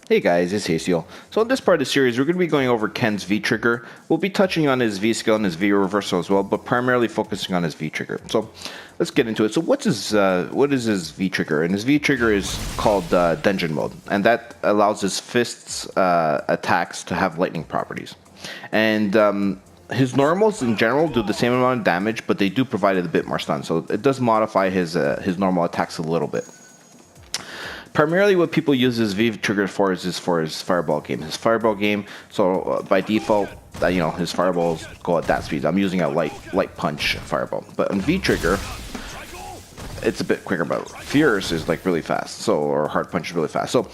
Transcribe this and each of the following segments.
Hey guys, it's Haciel. So in this part of the series, we're going to be going over Ken's V-trigger. We'll be touching on his V-skill and his V-reversal as well, but primarily focusing on his V-trigger. So let's get into it. So what is his V-trigger? And his V-trigger is called Dungeon Mode, and that allows his fists attacks to have lightning properties. And his normals in general do the same amount of damage, but they do provide it a bit more stun. So it does modify his normal attacks a little bit. Primarily what people use his V-trigger for is for his fireball game. His fireball game, so by default, his fireballs go at that speed. I'm using a light punch fireball. But on V-trigger, it's a bit quicker, but Fierce is like really fast, or hard punch is really fast. So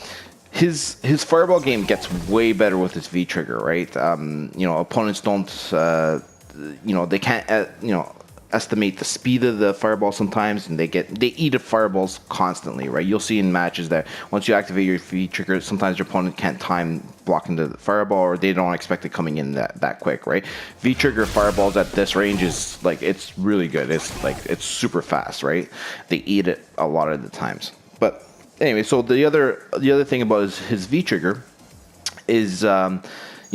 his fireball game gets way better with his V-trigger, right? Opponents don't, they can't, estimate the speed of the fireball sometimes, and they eat up fireballs constantly, right? You'll see in matches that once you activate your V-trigger, sometimes your opponent can't time blocking the fireball, or they don't expect it coming in that quick, right? V-trigger fireballs at this range is like, it's really good. It's super fast, right? They eat it a lot of the times. But anyway, so the other thing about his V-trigger is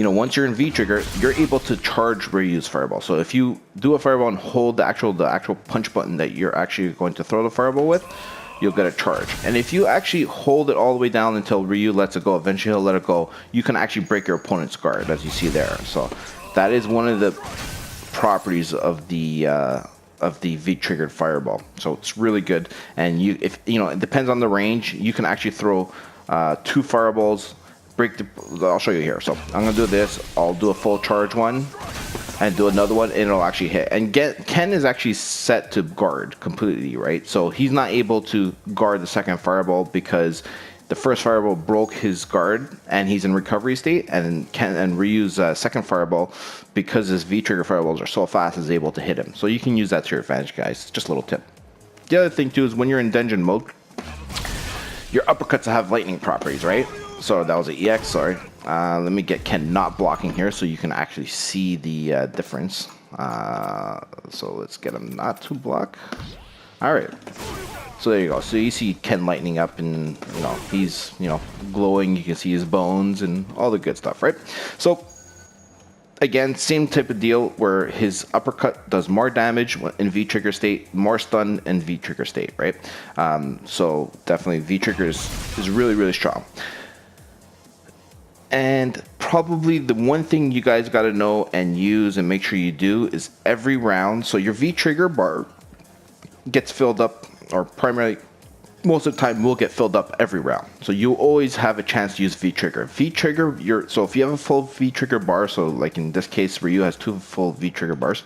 once you're in V-trigger, you're able to charge Ryu's fireball. So if you do a fireball and hold the actual punch button that you're actually going to throw the fireball with, you'll get a charge. And if you actually hold it all the way down until Ryu lets it go, eventually he'll let it go, you can actually break your opponent's guard, as you see there. So that is one of the properties of the V-triggered fireball. So it's really good. And if it depends on the range, you can actually throw 2 fireballs. I'll show you here. So I'm gonna do this. I'll do a full charge one and do another one, and it'll actually hit. And Ken is actually set to guard completely, right? So he's not able to guard the second fireball because the first fireball broke his guard, and he's in recovery state. And Ryu's second fireball, because his V-trigger fireballs are so fast, is able to hit him. So you can use that to your advantage, guys. Just a little tip. The other thing too is when you're in dungeon mode, your uppercuts have lightning properties, right? So that was an EX, sorry. Let me get Ken not blocking here so you can actually see the difference. So let's get him not to block. All right. So there you go. So you see Ken lightening up, and he's glowing. You can see his bones and all the good stuff, right? So again, same type of deal where his uppercut does more damage in V-trigger state, more stun in V-trigger state, right? So definitely V-trigger is really, really strong. And probably the one thing you guys got to know and use and make sure you do is every round. So your V-trigger bar gets filled up, or primarily most of the time will get filled up every round. So you always have a chance to use V-trigger. V-trigger, so if you have a full V-trigger bar, so like in this case Ryu has 2 full V-trigger bars,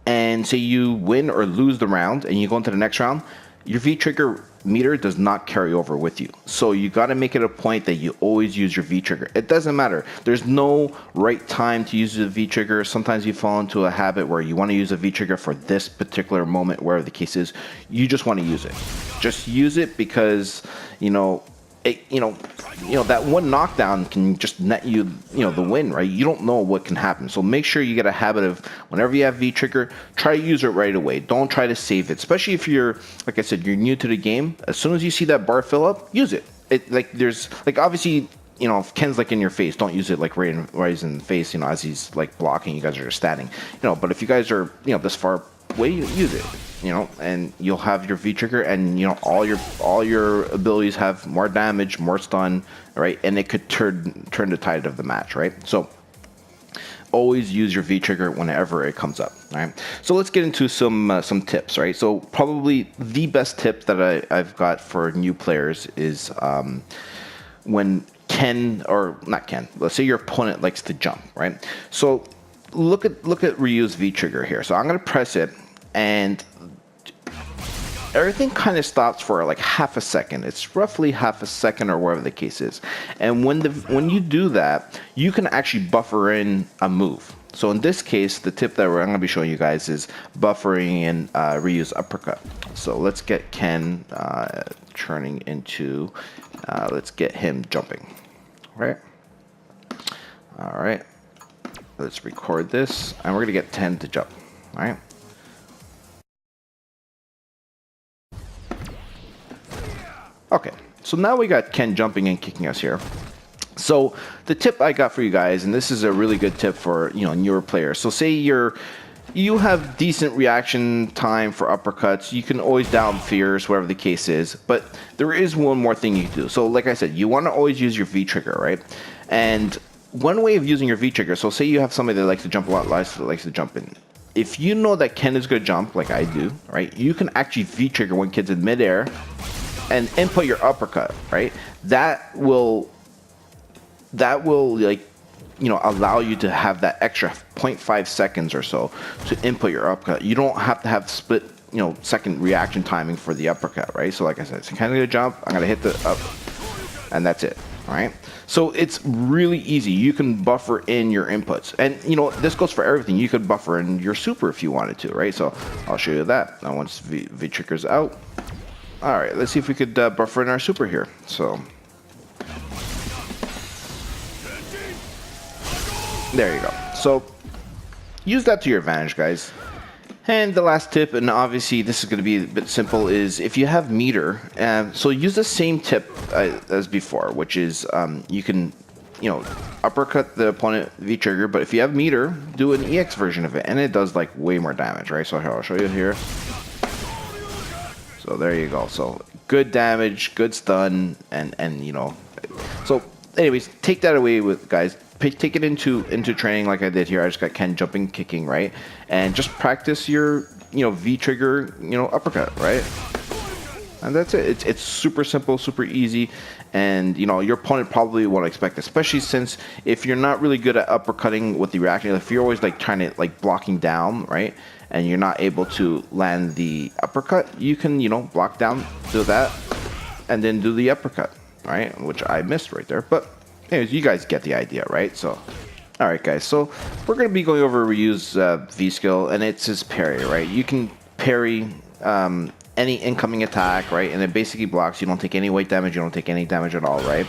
and say you win or lose the round and you go into the next round, your V-trigger meter does not carry over with you. So you got to make it a point that you always use your V-trigger. It doesn't matter. There's no right time to use the V-trigger. Sometimes you fall into a habit where you want to use a V-trigger for this particular moment, wherever the case is. You just want to use it. Just use it because, that one knockdown can just net you, the win, right? You don't know what can happen. So make sure you get a habit of whenever you have V-trigger, try to use it right away. Don't try to save it, especially if you're, like I said, you're new to the game. As soon as you see that bar fill up, use it. Obviously, if Ken's like in your face, don't use it like right in the face, as he's like blocking, you guys are just standing. But if you guys are, this far away, use it. And you'll have your V-trigger, and all your abilities have more damage, more stun, right? And it could turn the tide of the match, right? So always use your V-trigger whenever it comes up, right? So let's get into some tips, right? So probably the best tip that I've got for new players is when let's say your opponent likes to jump, right? So look at Ryu's V-trigger here. So I'm gonna press it, and everything kind of stops for like half a second. It's roughly half a second or whatever the case is. And when you do that, you can actually buffer in a move. So in this case, the tip that I'm going to be showing you guys is buffering in Ryu's uppercut. So let's get Ken turning into, let's get him jumping. All right. Let's record this, and we're going to get 10 to jump. All right. Okay, So now we got Ken jumping and kicking us here. So the tip I got for you guys, and this is a really good tip for newer players. So say you have decent reaction time for uppercuts. You can always down fears, whatever the case is. But there is one more thing you can do. So like I said, you want to always use your V trigger, right? And one way of using your V trigger. So say you have somebody that likes to jump a lot, likes to jump in. If you know that Ken is going to jump, like I do, right? You can actually V trigger when Ken's in midair and input your uppercut, right? That will like allow you to have that extra 0.5 seconds or so to input your uppercut. You don't have to have split second reaction timing for the uppercut, right? So like I said, it's kind of gonna jump, I'm gonna hit the up, and that's it. All right, so it's really easy. You can buffer in your inputs, and this goes for everything. You could buffer in your super if you wanted to, right? So I'll show you that now once V trigger's out. All right, let's see if we could buffer in our super here. So there you go. So use that to your advantage, guys. And the last tip, and obviously this is going to be a bit simple, is if you have meter, so use the same tip as before, which is you can, uppercut the opponent V trigger, but if you have meter, do an EX version of it, and it does like way more damage, right? So here, I'll show you here. So there you go. So good damage, good stun, and so anyways, take that away with guys. Take it into training like I did here. I just got Ken jumping, kicking, right? And just practice your, V trigger, uppercut, right? And that's it. It's super simple, super easy. And, your opponent probably won't expect, especially since if you're not really good at uppercutting with the reaction, if you're always like trying to like blocking down, right? And you're not able to land the uppercut, you can, block down, do that, and then do the uppercut, right? Which I missed right there. But anyways, you guys get the idea, right? So, all right, guys. So we're going to be going over Ryu's V skill, and it's his parry, right? You can parry any incoming attack, right? And it basically blocks. You don't take any weight damage. You don't take any damage at all, right?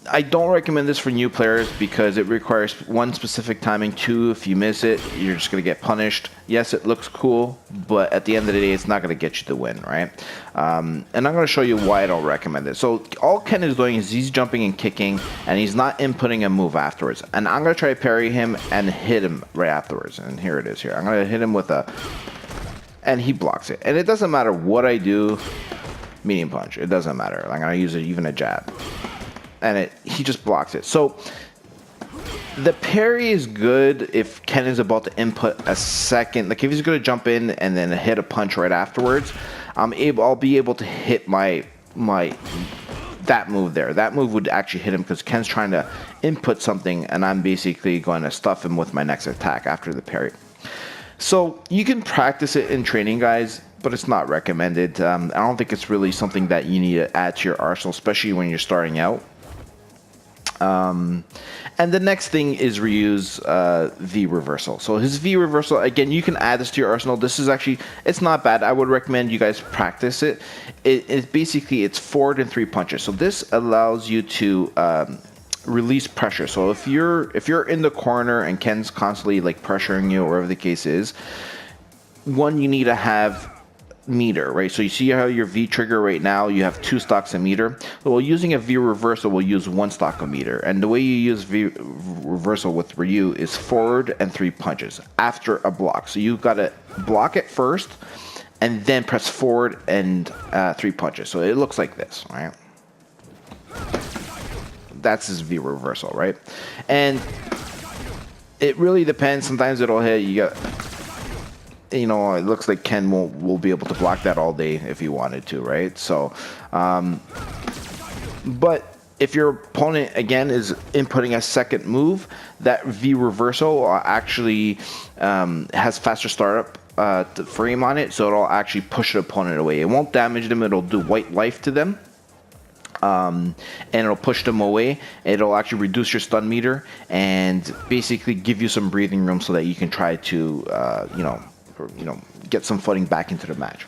I don't recommend this for new players because it requires one, specific timing. Two, if you miss it, you're just going to get punished. Yes, it looks cool, but at the end of the day, it's not going to get you the win, right? And I'm going to show you why I don't recommend it. So all Ken is doing is he's jumping and kicking, and he's not inputting a move afterwards. And I'm going to try to parry him and hit him right afterwards. And here it is here. I'm going to hit him with a... And he blocks it. And it doesn't matter what I do. Medium punch. It doesn't matter. I'm going to use even a jab. And he just blocks it. So the parry is good if Ken is about to input a second. Like if he's going to jump in and then hit a punch right afterwards, I'll be able to hit that move there. That move would actually hit him because Ken's trying to input something, and I'm basically going to stuff him with my next attack after the parry. So you can practice it in training, guys, but it's not recommended. I don't think it's really something that you need to add to your arsenal, especially when you're starting out. And the next thing is Ryu's V reversal. So his V reversal, again, you can add this to your arsenal. This is actually, it's not bad. I would recommend you guys practice it. It's basically, it's forward and 3 punches. So this allows you to release pressure. So if you're in the corner and Ken's constantly like pressuring you, or whatever the case is, one, you need to have meter, right? So you see how your V trigger right now, you have 2 stocks of meter. Well, using a V reversal, we'll use 1 stock of meter. And the way you use V reversal with Ryu is forward and 3 punches after a block. So you've got to block it first and then press forward and 3 punches. So it looks like this, right? That's his V reversal, right? And it really depends. Sometimes it'll hit, it looks like Ken will be able to block that all day if he wanted to, right? So, but if your opponent, again, is inputting a second move, that V reversal actually has faster startup frame on it, so it'll actually push the opponent away. It won't damage them, it'll do white life to them. And it'll push them away. It'll actually reduce your stun meter and basically give you some breathing room so that you can try to, get some footing back into the match.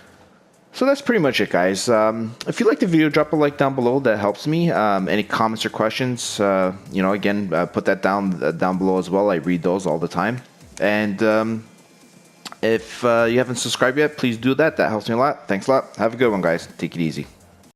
So that's pretty much it, guys. If you like the video, drop a like down below. That helps me. Any comments or questions, again, put that down below as well. I read those all the time. And if you haven't subscribed yet, please do that. That helps me a lot. Thanks a lot. Have a good one, guys. Take it easy.